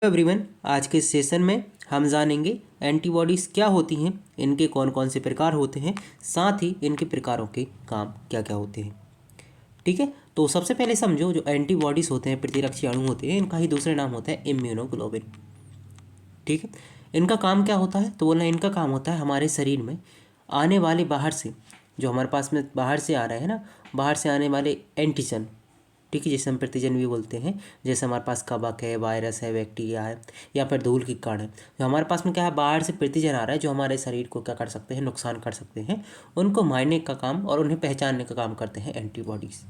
Everyone, आज के session में हम जानेंगे एंटीबॉडीज़ क्या होती हैं, इनके कौन कौन से प्रकार होते हैं, साथ ही इनके प्रकारों के काम क्या क्या होते हैं। ठीक है, तो सबसे पहले समझो जो एंटीबॉडीज़ होते हैं, प्रतिरक्षी अणु होते हैं, इनका ही दूसरा नाम होता है इम्यूनोग्लोबिन। ठीक है, इनका काम क्या होता है तो बोलना इनका काम होता है हमारे शरीर में आने वाले बाहर से, जो हमारे पास में बाहर से आ रहा है ना, बाहर से आने वाले एंटीजन, ठीक है, जिसे हम प्रतिजन भी बोलते हैं। जैसे हमारे पास कवक है, वायरस है, बैक्टीरिया है, या फिर धूल की कण है। जो हमारे पास में क्या है, बाहर से प्रतिजन आ रहा है जो हमारे शरीर को क्या कर सकते हैं, नुकसान कर सकते हैं। उनको मारने का काम और उन्हें पहचानने का काम करते हैं एंटीबॉडीज़।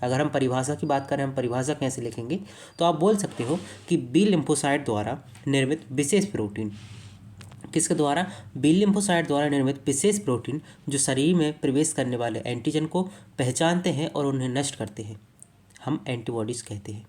अगर हम परिभाषा की बात करें, हम परिभाषा कैसे लिखेंगे, तो आप बोल सकते हो कि बी लिम्फोसाइट द्वारा निर्मित विशेष प्रोटीन, किसके द्वारा, बी लिम्फोसाइट द्वारा निर्मित विशेष प्रोटीन जो शरीर में प्रवेश करने वाले एंटीजन को पहचानते हैं और उन्हें नष्ट करते हैं, हम एंटीबॉडीज़ कहते हैं।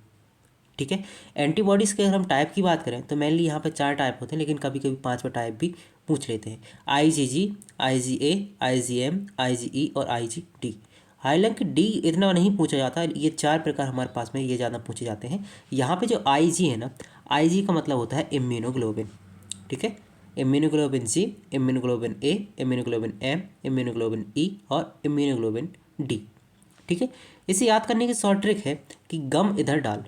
ठीक है, एंटीबॉडीज़ के अगर हम टाइप की बात करें तो मेनली यहाँ पे 4 टाइप होते हैं, लेकिन कभी कभी 5वां टाइप भी पूछ लेते हैं। IgG, IgA, IgM, IgE और IgD। हालांकि डी इतना नहीं पूछा जाता, ये 4 प्रकार हमारे पास में ये ज़्यादा पूछे जाते हैं। यहाँ पे जो IG है ना, IG का मतलब होता है इम्यूनोग्लोबिन। ठीक है, इम्यूनोग्लोबिन जी, इम्यूनोग्लोबिन ए, इम्यूनोग्लोबिन एम, इम्यूनोग्लोबिन ई और इम्यूनोग्लोबिन डी। ठीक है, इसे याद करने की शॉर्ट ट्रिक है कि गम इधर डाल,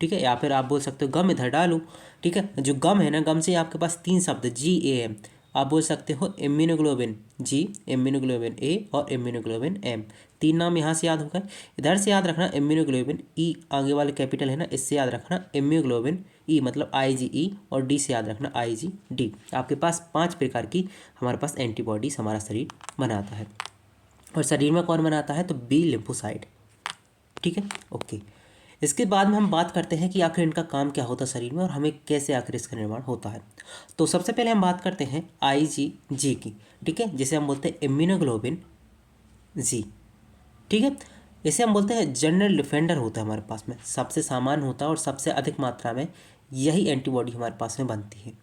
ठीक है, या फिर आप बोल सकते हो गम इधर डालूं। ठीक है, जो गम है ना, गम से आपके पास 3 शब्द GAM, आप बोल सकते हो इम्यूनोग्लोबिन जी, इम्यूनोग्लोबिन ए और इम्यूनोग्लोबिन एम। 3 नाम यहाँ से याद हो गए। इधर से याद रखना इम्यूनोग्लोबिन ई, आगे वाले कैपिटल है ना, इससे याद रखना इम्यूनोग्लोबिन ई मतलब IgE, और डी से याद रखना IgD। आपके पास 5 प्रकार की हमारे पास एंटीबॉडीज हमारा शरीर बनाता है। और शरीर में कौन बनाता है, तो बी लिम्फोसाइट। ठीक है, ओके। इसके बाद में हम बात करते हैं कि आखिर इनका काम क्या होता है शरीर में और हमें कैसे आखिर इसका निर्माण होता है। तो सबसे पहले हम बात करते हैं IgG की। ठीक है, जिसे हम बोलते हैं इम्यूनोग्लोबिन जी। ठीक है, इसे हम बोलते हैं जनरल डिफेंडर होता है हमारे पास में, सबसे सामान्य होता है और सबसे अधिक मात्रा में यही एंटीबॉडी हमारे पास में बनती है।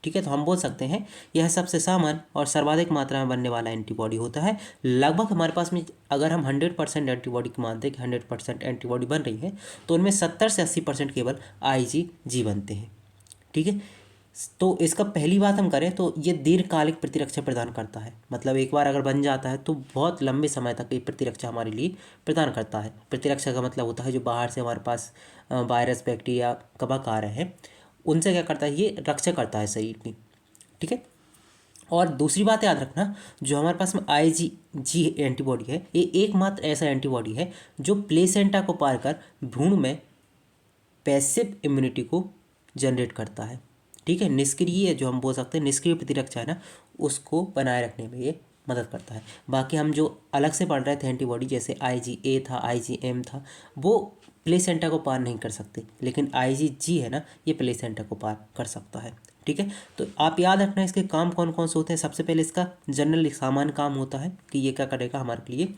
ठीक है, तो हम बोल सकते हैं यह सबसे सामान्य और सर्वाधिक मात्रा में बनने वाला एंटीबॉडी होता है। लगभग हमारे पास में अगर हम 100% एंटीबॉडी को मानते हैं कि 100% एंटीबॉडी बन रही है, तो उनमें 70 से 80% केवल IgG बनते हैं। ठीक है, तो इसका पहली बात हम करें तो ये दीर्घकालिक प्रतिरक्षा प्रदान करता है। मतलब एक बार अगर बन जाता है तो बहुत लंबे समय तक ये प्रतिरक्षा हमारे लिए प्रदान करता है। प्रतिरक्षा का मतलब होता है जो बाहर से हमारे पास वायरस, बैक्टीरिया, कवक आ रहे हैं, उनसे क्या करता है, ये रक्षा करता है शरीर की। ठीक है, और दूसरी बात याद रखना, जो हमारे पास में IgG एंटीबॉडी है, ये एकमात्र ऐसा एंटीबॉडी है जो प्लेसेंटा को पार कर भ्रूण में पैसिव इम्यूनिटी को जनरेट करता है। ठीक है, निष्क्रिय जो हम बोल सकते हैं निष्क्रिय प्रतिरक्षा है ना, उसको बनाए रखने में ये मदद करता है। बाकी हम जो अलग से पढ़ रहे थे एंटीबॉडी, जैसे IgA था, IgM था, वो प्लेसेंटा को पार नहीं कर सकते, लेकिन IgG है ना, ये प्लेसेंटा को पार कर सकता है। ठीक है, तो आप याद रखना इसके काम कौन कौन से होते हैं। सबसे पहले इसका जनरल सामान्य काम होता है कि ये क्या करेगा, हमारे लिए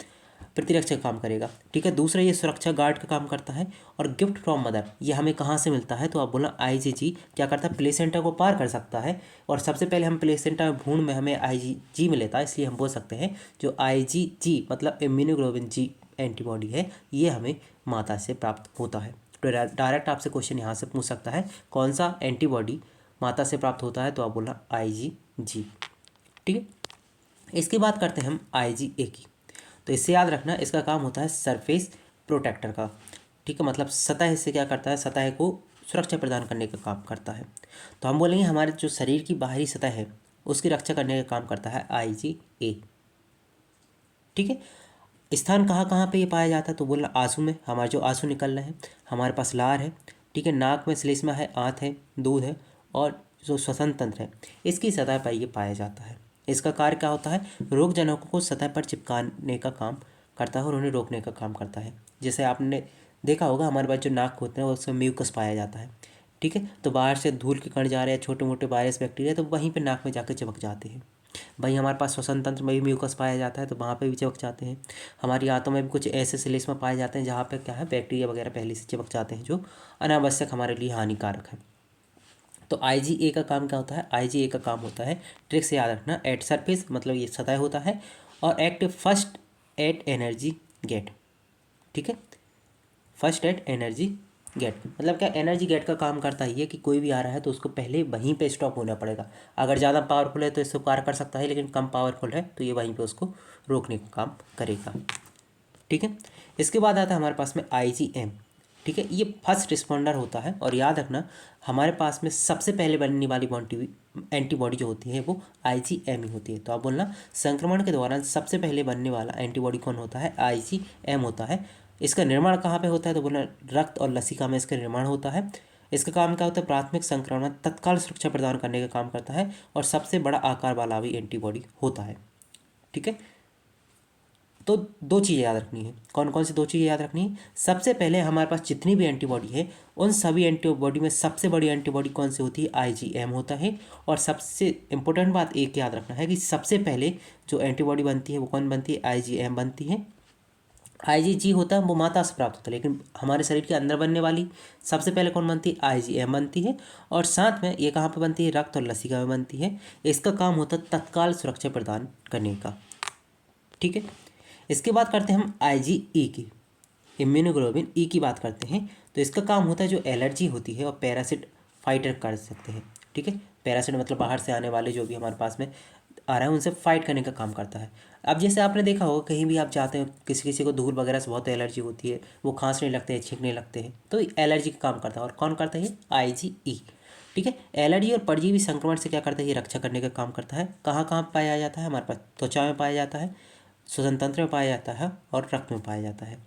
प्रतिरक्षा का काम करेगा। ठीक है, दूसरा ये सुरक्षा गार्ड का काम करता है। और गिफ्ट फ्रॉम मदर, ये हमें कहाँ से मिलता है, तो आप बोला IgG क्या करता है, प्लेसेंटा को पार कर सकता है। और सबसे पहले हम प्लेसेंटा भ्रूण में हमें IgG मिलता है, इसलिए हम बोल सकते हैं जो IgG मतलब इम्यूनोग्लोबिन जी एंटीबॉडी है, ये हमें माता से प्राप्त होता है। तो डायरेक्ट आपसे क्वेश्चन यहाँ से पूछ सकता है कौन सा एंटीबॉडी माता से प्राप्त होता है, तो आप बोला IgG। ठीक है, इसकी बात करते हैं हम IgA की। तो इससे याद रखना इसका काम होता है सरफेस प्रोटेक्टर का। ठीक है, मतलब सतह से क्या करता है, सतह को सुरक्षा प्रदान करने का काम करता है। तो हम बोलेंगे हमारे जो शरीर की बाहरी सतह है उसकी रक्षा करने का काम करता है IgA। ठीक है, स्थान कहाँ कहाँ पे ये पाया जाता है, तो बोलना आंसू में, हमारे जो आंसू निकल रहे हैं, हमारे पास लार है, ठीक है, नाक में श्लेष्मा है, आंत है, दूध है, और जो श्वसन तंत्र है इसकी सतह पर ये पाया जाता है। इसका कार्य क्या होता है, रोग जनकों को सतह पर चिपकाने का काम करता है और उन्हें रोकने का काम करता है। जैसे आपने देखा होगा हमारे पास जो नाक होते हैं उसमें म्यूकस पाया जाता है। ठीक है, तो बाहर से धूल के कण जा रहे हैं, छोटे मोटे वायरस, बैक्टीरिया, तो वहीं पे नाक में जाकर चिपक जाते हैं। वहीं हमारे पास श्वसन तंत्र में भी म्यूकस पाया जाता है, तो वहाँ पे भी चिपक जाते हैं। हमारी आंतों में भी कुछ ऐसे श्लेष्मा पाए जाते हैं जहाँ पे क्या है, बैक्टीरिया वगैरह पहले से चिपक जाते हैं जो अनावश्यक हमारे लिए हानिकारक है। तो IgA का काम क्या होता है, IgA का काम होता है, ट्रिक से याद रखना, एट सरफेस मतलब ये सतह होता है, और act first at energy gate. ठीक है, फर्स्ट एट एनर्जी गेट, मतलब क्या एनर्जी गेट का काम करता ही है कि कोई भी आ रहा है तो उसको पहले वहीं पे स्टॉप होना पड़ेगा। अगर ज़्यादा पावरफुल है तो इसको पार कर सकता है, लेकिन कम पावरफुल है तो ये वहीं पे उसको रोकने का काम करेगा। ठीक है, इसके बाद आता है हमारे पास में IgM। ठीक है, ये फर्स्ट रिस्पॉन्डर होता है, और याद रखना हमारे पास में सबसे पहले बनने वाली एंटीबॉडी जो होती है वो IgM ही होती है। तो आप बोलना संक्रमण के दौरान सबसे पहले बनने वाला एंटीबॉडी कौन होता है? IgM होता है। इसका निर्माण कहाँ पे होता है? तो बोलना रक्त और लसिका में इसका निर्माण होता है। इसका काम क्या होता है? प्राथमिक संक्रमण तत्काल सुरक्षा प्रदान करने का काम करता है, और सबसे बड़ा आकार वाला भी एंटीबॉडी होता है। ठीक है, तो दो चीज़ें याद रखनी है। कौन कौन सी दो चीज़ें याद रखनी है? सबसे पहले हमारे पास जितनी भी एंटीबॉडी है उन सभी एंटीबॉडी में सबसे बड़ी एंटीबॉडी कौन सी होती है? IgM होता है। और सबसे इम्पोर्टेंट बात एक याद रखना है कि सबसे पहले जो एंटीबॉडी बनती है वो कौन बनती है? IgM बनती है। IgG होता है वो माता से प्राप्त होता है, लेकिन हमारे शरीर के अंदर बनने वाली सबसे पहले कौन बनती है? IgM बनती है। और साथ में ये कहाँ पर बनती है? रक्त और लसिका में बनती है। इसका काम होता है तत्काल सुरक्षा प्रदान करने का। ठीक है, इसके बाद करते हैं हम IgE की, इम्यूनोग्लोबिन ई की बात करते हैं। तो इसका काम होता है जो एलर्जी होती है और पैरासिट फाइटर कर सकते हैं। ठीक है, पैरासिट मतलब बाहर से आने वाले जो भी हमारे पास में आ रहा है उनसे फाइट करने का काम करता है। अब जैसे आपने देखा होगा कहीं भी आप जाते हो, किसी किसी को धूल वगैरह से बहुत एलर्जी होती है, वो खांसने लगते हैं, छींकने लगते हैं, तो एलर्जी का काम करता है। और कौन करता है? IgE। ठीक है, एलर्जी और परजीवी संक्रमण से क्या करता है? ये रक्षा करने का काम करता है। कहाँ कहाँ पाया जाता है? हमारे पास त्वचा में पाया जाता है, श्वसन तंत्र में पाया जाता है, और रक्त में पाया जाता है।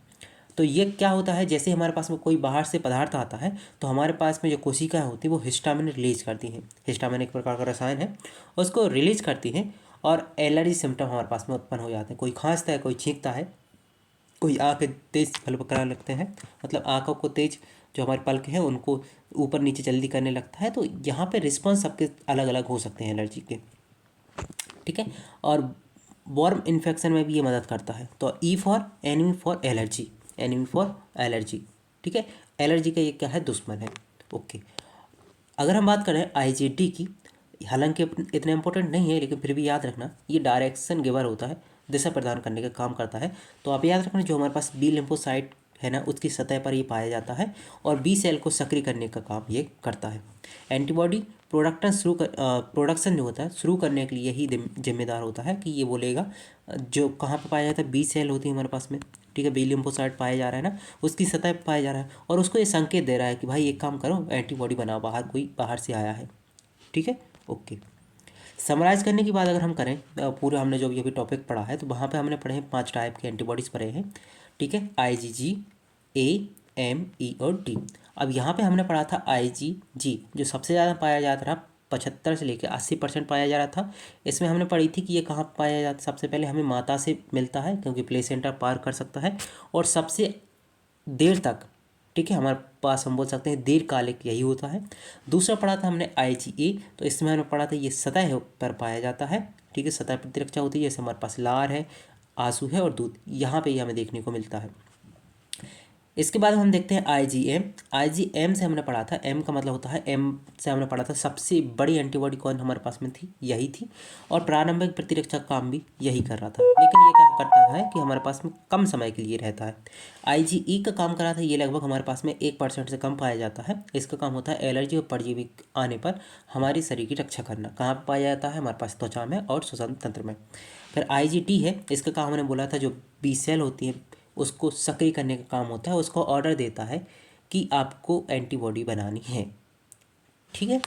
तो ये क्या होता है? जैसे हमारे पास में कोई बाहर से पदार्थ आता है तो हमारे पास में जो कोशिकाएं होती हैं वो हिस्टामिन रिलीज करती हैं। हिस्टामिन एक प्रकार का रसायन है, उसको रिलीज करती हैं, और एलर्जी सिम्टम हमारे पास में उत्पन्न हो जाते हैं। कोई खांसता है, कोई छींकता है, कोई आँखें तेज फलपकड़ा लगते हैं, मतलब आँखों को तेज, जो हमारे पलक हैं उनको ऊपर नीचे जल्दी करने लगता है। तो यहाँ पे रिस्पॉन्स सबके अलग अलग हो सकते हैं एलर्जी के। ठीक है, और वर्म इन्फेक्शन में भी ये मदद करता है। तो E for enemy for allergy, enemy for allergy. ठीक है, एलर्जी का ये क्या है? दुश्मन है। ओके, अगर हम बात करें IgD की, हालांकि इतना इंपॉर्टेंट नहीं है लेकिन फिर भी याद रखना, ये डायरेक्शन गिवर होता है, दिशा प्रदान करने का काम करता है। तो आप याद रखना जो हमारे पास बी लिम्फोसाइट है ना, उसकी सतह पर ये पाया जाता है, और बी सेल को सक्रिय करने का काम ये करता है। एंटीबॉडी प्रोडक्शन जो होता है शुरू करने के लिए यही जिम्मेदार होता है कि ये बोलेगा जो कहाँ पर पाया जाता है? बी सेल होती है हमारे पास में। ठीक है, बी लिम्फोसाइट पाया जा रहा है ना, उसकी सतह पर पाया जा रहा है, और उसको ये संकेत दे रहा है कि भाई एक काम करो, एंटीबॉडी बनाओ, बाहर कोई बाहर से आया है। ठीक है, ओके। समराइज़ करने की बात अगर हम करें, पूरे हमने जो भी अभी टॉपिक पढ़ा है तो वहाँ पे हमने पढ़े हैं 5 टाइप के एंटीबॉडीज़ पढ़े हैं। ठीक है, IgG, A, M, E और D। अब यहाँ पे हमने पढ़ा था IgG जो सबसे ज़्यादा पाया जाता था, 75 से लेकर 80% पाया जा रहा था। इसमें हमने पढ़ी थी कि ये कहाँ पाया जाता? सबसे पहले हमें माता से मिलता है, क्योंकि प्लेसेंटा पार कर सकता है, और सबसे देर तक, ठीक है, हमारे पास हम बोल सकते हैं दीर्घकालिक यही होता है। दूसरा पढ़ा था हमने IgA, तो इसमें हमने पढ़ा था ये सतह पर पाया जाता है। ठीक है, सतह प्रतिरक्षा होती है, जैसे हमारे पास लार है, आंसू है और दूध, यहाँ पे ये हमें देखने को मिलता है। इसके बाद हम देखते हैं IgM। IgM से हमने पढ़ा था, M का मतलब होता है, M से हमने पढ़ा था सबसे बड़ी एंटीबॉडी कौन हमारे पास में थी? यही थी, और प्रारंभिक प्रतिरक्षा काम भी यही कर रहा था। लेकिन ये क्या करता है कि हमारे पास में कम समय के लिए रहता है। IgE का काम कर रहा था, ये लगभग हमारे पास में 1% से कम पाया जाता है। इसका काम होता है एलर्जी और परजीवी आने पर हमारी शरीर की रक्षा करना। कहाँ पर पाया जाता है? हमारे पास त्वचा में और श्वसन तंत्र में। फिर IgT है, इसका काम हमने बोला था जो बी सेल होती है उसको सक्रिय करने का काम होता है, उसको ऑर्डर देता है कि आपको एंटीबॉडी बनानी है। ठीक है।